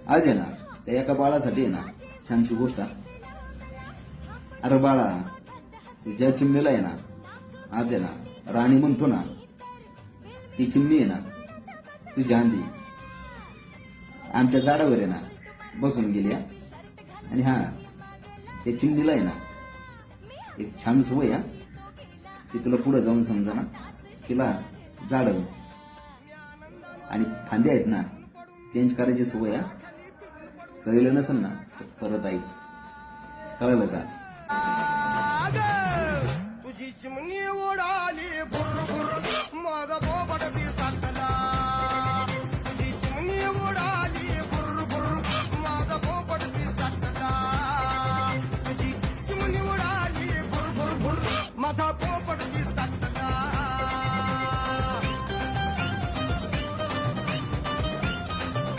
आज आहे ना त्या एका बाळासाठी आहे ना छानशी गोष्ट. अरे बाळा, तुझ्या चिमणीला आहे ना आज आहे ना राणी म्हणतो ना, ती चिमणी आहे ना तुझी आंधी आमच्या झाडावर आहे ना बसून गेली. आणि हा, त्या चिमणीला आहे ना एक छान सवय ती तुला पुढे जाऊन समजा ना, तिला झाड आणि फांद्या आहेत ना चेंज करायची सवय. कळलं नसेल ना तर परत ऐक. कळलं का? तुझी चिमणी